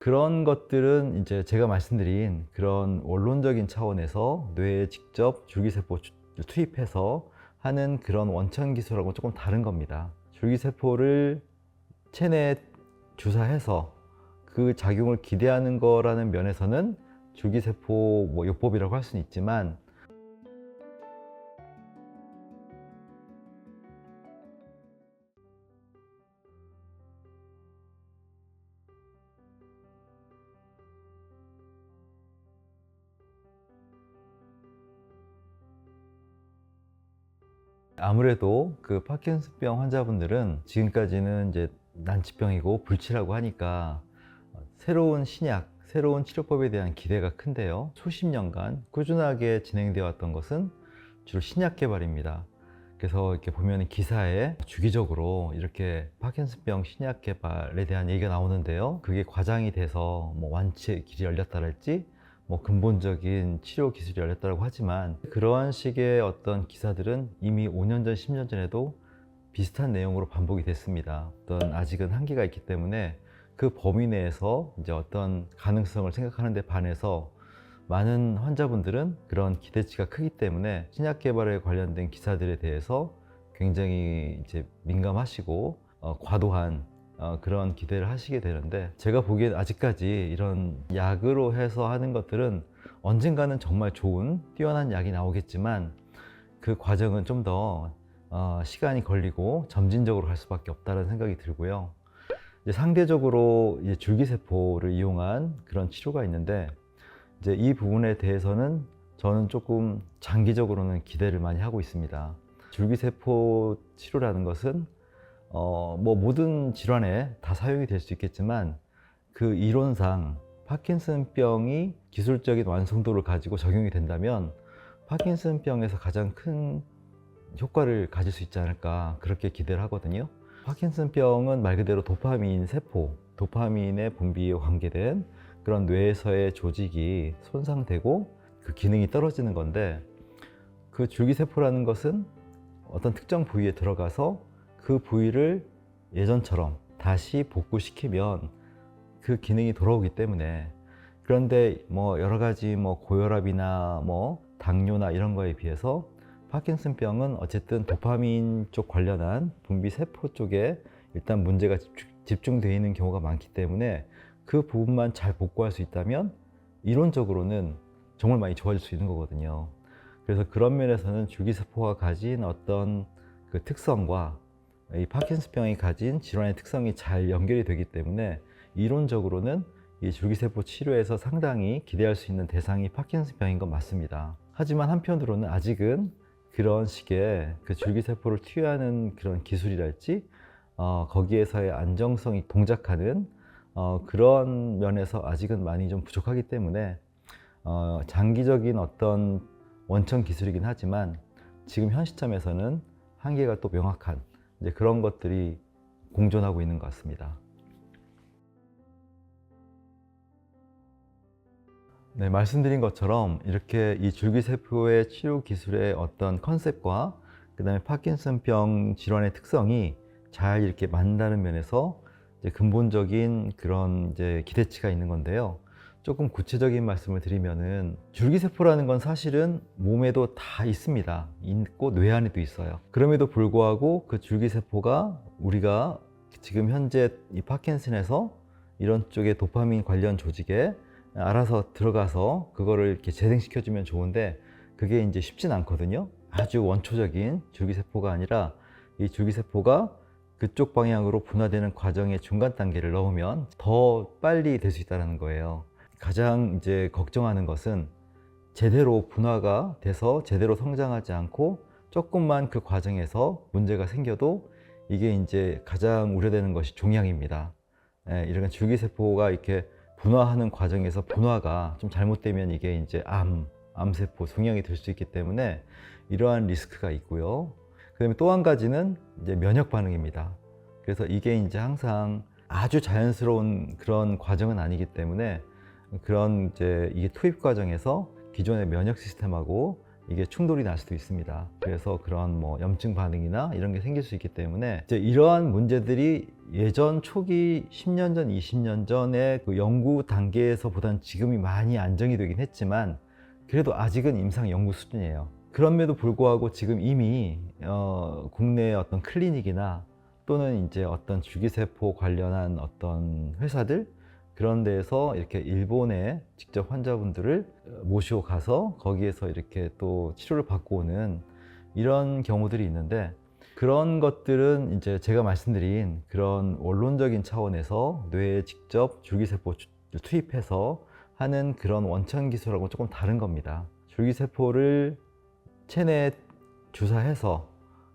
그런 것들은 이제 제가 말씀드린 그런 원론적인 차원에서 뇌에 직접 줄기세포 투입해서 하는 그런 원천 기술하고 조금 다른 겁니다. 줄기세포를 체내에 주사해서 그 작용을 기대하는 거라는 면에서는 줄기세포 요법이라고 할 수는 있지만, 아무래도 그 파킨슨병 환자분들은 지금까지는 이제 난치병이고 불치라고 하니까 새로운 신약, 새로운 치료법에 대한 기대가 큰데요. 수십 년간 꾸준하게 진행되어 왔던 것은 주로 신약 개발입니다. 그래서 이렇게 보면 기사에 주기적으로 이렇게 파킨슨병 신약 개발에 대한 얘기가 나오는데요. 그게 과장이 돼서 뭐 완치의 길이 열렸다랄지 뭐 근본적인 치료 기술이 열렸다고 하지만, 그러한 식의 어떤 기사들은 이미 5년 전, 10년 전에도 비슷한 내용으로 반복이 됐습니다. 어떤 아직은 한계가 있기 때문에 그 범위 내에서 이제 어떤 가능성을 생각하는 데 반해서 많은 환자분들은 그런 기대치가 크기 때문에 신약 개발에 관련된 기사들에 대해서 굉장히 이제 민감하시고 과도한 그런 기대를 하시게 되는데, 제가 보기엔 아직까지 이런 약으로 해서 하는 것들은 언젠가는 정말 좋은 뛰어난 약이 나오겠지만 그 과정은 좀 더 시간이 걸리고 점진적으로 갈 수밖에 없다는 생각이 들고요. 이제 상대적으로 이제 줄기세포를 이용한 그런 치료가 있는데, 이제 이 부분에 대해서는 저는 조금 장기적으로는 기대를 많이 하고 있습니다. 줄기세포 치료라는 것은 뭐 모든 질환에 다 사용이 될 수 있겠지만, 그 이론상 파킨슨병이 기술적인 완성도를 가지고 적용이 된다면 파킨슨병에서 가장 큰 효과를 가질 수 있지 않을까, 그렇게 기대를 하거든요. 파킨슨병은 말 그대로 도파민 세포, 도파민의 분비에 관계된 그런 뇌에서의 조직이 손상되고 그 기능이 떨어지는 건데, 그 줄기세포라는 것은 어떤 특정 부위에 들어가서 그 부위를 예전처럼 다시 복구시키면 그 기능이 돌아오기 때문에. 그런데 뭐 여러 가지 뭐 고혈압이나 뭐 당뇨나 이런 거에 비해서 파킨슨병은 어쨌든 도파민 쪽 관련한 분비 세포 쪽에 일단 문제가 집중되어 있는 경우가 많기 때문에, 그 부분만 잘 복구할 수 있다면 이론적으로는 정말 많이 좋아질 수 있는 거거든요. 그래서 그런 면에서는 줄기세포가 가진 어떤 그 특성과 이 파킨슨병이 가진 질환의 특성이 잘 연결이 되기 때문에 이론적으로는 이 줄기세포 치료에서 상당히 기대할 수 있는 대상이 파킨슨병인 건 맞습니다. 하지만 한편으로는 아직은 그런 식의 그 줄기세포를 투여하는 그런 기술이랄지 거기에서의 안정성이 동작하는 그런 면에서 아직은 많이 좀 부족하기 때문에 장기적인 어떤 원천 기술이긴 하지만 지금 현 시점에서는 한계가 또 명확한 이제 그런 것들이 공존하고 있는 것 같습니다. 네, 말씀드린 것처럼 이렇게 이 줄기세포의 치료 기술의 어떤 컨셉과 그다음에 파킨슨병 질환의 특성이 잘 이렇게 맞는다는 면에서 이제 근본적인 그런 이제 기대치가 있는 건데요. 조금 구체적인 말씀을 드리면은, 줄기세포라는 건 사실은 몸에도 다 있습니다. 있고 뇌 안에도 있어요. 그럼에도 불구하고 그 줄기세포가 우리가 지금 현재 이 파킨슨에서 이런 쪽의 도파민 관련 조직에 알아서 들어가서 그거를 이렇게 재생시켜주면 좋은데, 그게 이제 쉽진 않거든요. 아주 원초적인 줄기세포가 아니라 이 줄기세포가 그쪽 방향으로 분화되는 과정의 중간 단계를 넣으면 더 빨리 될 수 있다는 거예요. 가장 이제 걱정하는 것은 제대로 분화가 돼서 제대로 성장하지 않고 조금만 그 과정에서 문제가 생겨도 이게 이제 가장 우려되는 것이 종양입니다. 이런 줄기세포가 이렇게 분화하는 과정에서 분화가 좀 잘못되면 이게 이제 암세포, 종양이 될 수 있기 때문에 이러한 리스크가 있고요. 그다음에 또 한 가지는 이제 면역 반응입니다. 그래서 이게 이제 항상 아주 자연스러운 그런 과정은 아니기 때문에 그런 이제 이게 투입 과정에서 기존의 면역 시스템하고 이게 충돌이 날 수도 있습니다. 그래서 그런 뭐 염증 반응이나 이런 게 생길 수 있기 때문에 이제 이러한 문제들이 예전 초기 10년 전, 20년 전의 그 연구 단계에서보다는 지금이 많이 안정이 되긴 했지만 그래도 아직은 임상 연구 수준이에요. 그럼에도 불구하고 지금 이미 국내의 어떤 클리닉이나 또는 이제 어떤 줄기세포 관련한 어떤 회사들 그런 데에서 이렇게 일본에 직접 환자분들을 모시고 가서 거기에서 이렇게 또 치료를 받고 오는 이런 경우들이 있는데 그런 것들은 이제 제가 말씀드린 그런 원론적인 차원에서 뇌에 직접 줄기세포 투입해서 하는 그런 원천 기술하고 조금 다른 겁니다. 줄기세포를 체내에 주사해서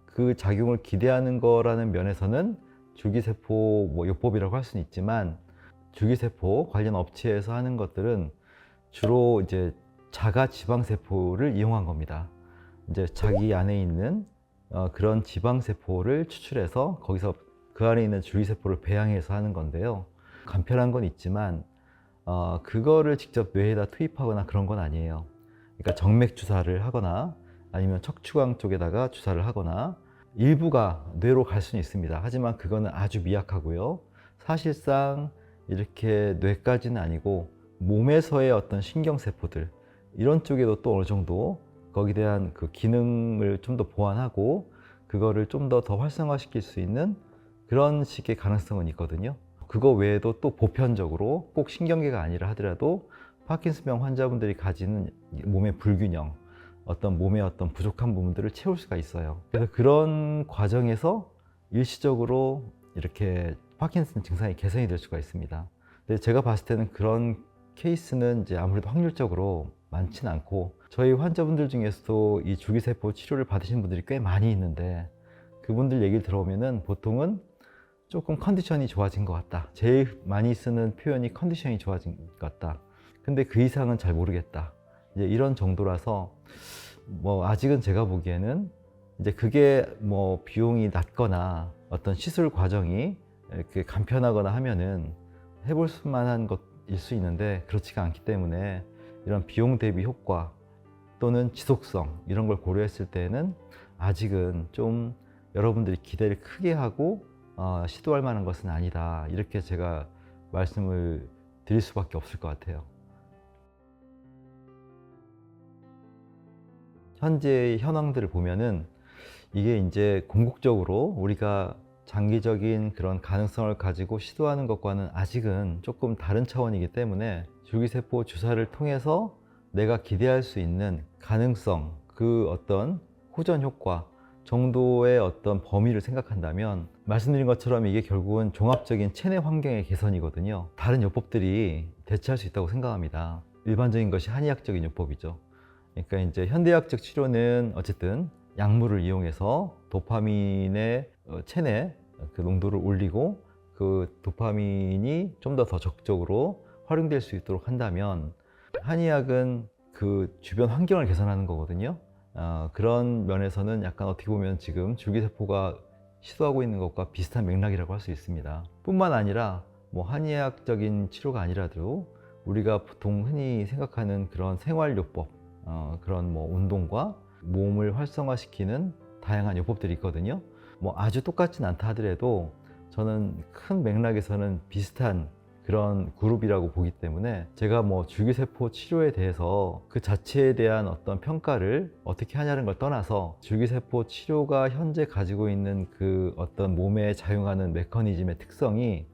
그 작용을 기대하는 거라는 면에서는 줄기세포 뭐 요법이라고 할 수는 있지만 줄기세포 관련 업체에서 하는 것들은 주로 이제 자가 지방세포를 이용한 겁니다. 이제 자기 안에 있는 그런 지방세포를 추출해서 거기서 그 안에 있는 줄기세포를 배양해서 하는 건데요. 간편한 건 있지만 그거를 직접 뇌에다 투입하거나 그런 건 아니에요. 그러니까 정맥 주사를 하거나 아니면 척추관 쪽에다가 주사를 하거나 일부가 뇌로 갈 수는 있습니다. 하지만 그거는 아주 미약하고요. 사실상 이렇게 뇌까지는 아니고 몸에서의 어떤 신경세포들 이런 쪽에도 또 어느 정도 거기에 대한 그 기능을 좀 더 보완하고 그거를 좀 더 활성화시킬 수 있는 그런 식의 가능성은 있거든요. 그거 외에도 또 보편적으로 꼭 신경계가 아니라 하더라도 파킨슨병 환자분들이 가지는 몸의 불균형 어떤 몸의 어떤 부족한 부분들을 채울 수가 있어요. 그래서 그런 과정에서 일시적으로 이렇게 파킨슨 증상이 개선이 될 수가 있습니다. 근데 제가 봤을 때는 그런 케이스는 이제 아무래도 확률적으로 많지는 않고 저희 환자분들 중에서도 이 줄기세포 치료를 받으신 분들이 꽤 많이 있는데 그분들 얘기를 들어보면은 보통은 조금 컨디션이 좋아진 것 같다. 제일 많이 쓰는 표현이 컨디션이 좋아진 것 같다. 근데 그 이상은 잘 모르겠다. 이제 이런 정도라서 뭐 아직은 제가 보기에는 이제 그게 뭐 비용이 낮거나 어떤 시술 과정이 이렇게 간편하거나 하면은 해볼 수만한 것일 수 있는데 그렇지가 않기 때문에 이런 비용 대비 효과 또는 지속성 이런 걸 고려했을 때는 아직은 좀 여러분들이 기대를 크게 하고 시도할 만한 것은 아니다. 이렇게 제가 말씀을 드릴 수밖에 없을 것 같아요. 현재의 현황들을 보면은 이게 이제 궁극적으로 우리가 장기적인 그런 가능성을 가지고 시도하는 것과는 아직은 조금 다른 차원이기 때문에 줄기세포 주사를 통해서 내가 기대할 수 있는 가능성, 그 어떤 호전 효과 정도의 어떤 범위를 생각한다면 말씀드린 것처럼 이게 결국은 종합적인 체내 환경의 개선이거든요. 다른 요법들이 대체할 수 있다고 생각합니다. 일반적인 것이 한의학적인 요법이죠. 그러니까 이제 현대의학적 치료는 어쨌든 약물을 이용해서 도파민의 체내 그 농도를 올리고 그 도파민이 좀 더 적극적으로 활용될 수 있도록 한다면 한의학은 그 주변 환경을 개선하는 거거든요. 그런 면에서는 약간 어떻게 보면 지금 줄기세포가 시도하고 있는 것과 비슷한 맥락이라고 할 수 있습니다. 뿐만 아니라 뭐 한의학적인 치료가 아니라도 우리가 보통 흔히 생각하는 그런 생활요법 그런 뭐 운동과 몸을 활성화시키는 다양한 요법들이 있거든요. 뭐 아주 똑같진 않다 하더라도 저는 큰 맥락에서는 비슷한 그런 그룹이라고 보기 때문에 제가 뭐 줄기세포 치료에 대해서 그 자체에 대한 어떤 평가를 어떻게 하냐는 걸 떠나서 줄기세포 치료가 현재 가지고 있는 그 어떤 몸에 작용하는 메커니즘의 특성이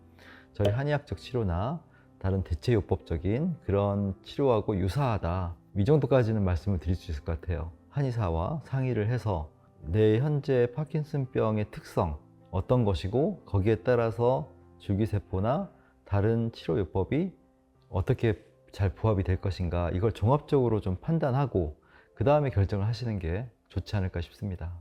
저희 한의학적 치료나 다른 대체요법적인 그런 치료하고 유사하다. 이 정도까지는 말씀을 드릴 수 있을 것 같아요. 한의사와 상의를 해서 내 현재 파킨슨병의 특성 어떤 것이고 거기에 따라서 줄기세포나 다른 치료요법이 어떻게 잘 부합이 될 것인가 이걸 종합적으로 좀 판단하고 그 다음에 결정을 하시는 게 좋지 않을까 싶습니다.